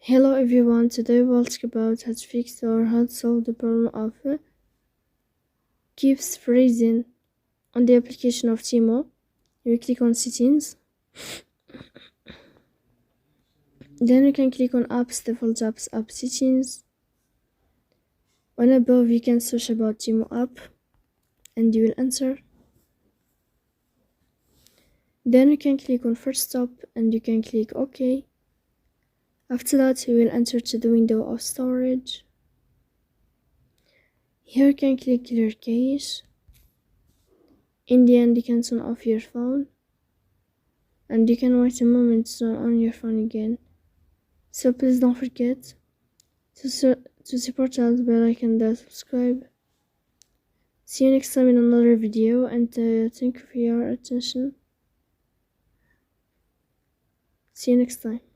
Hello everyone, today we'll talk about how to fix or how to solve the problem of keeps freezing on the application of Temu. You click on settings, then you can click on apps, default apps, app settings. On above you can search about Temu app and you will enter. Then you can click on first stop and you can click OK. After that you will enter to the window of storage. Here you can click clear cache. In the end you can turn off your phone and you can wait a moment to turn on your phone again. So please don't forget to support us by liking and subscribe. See you next time in another video, and thank you for your attention. See you next time.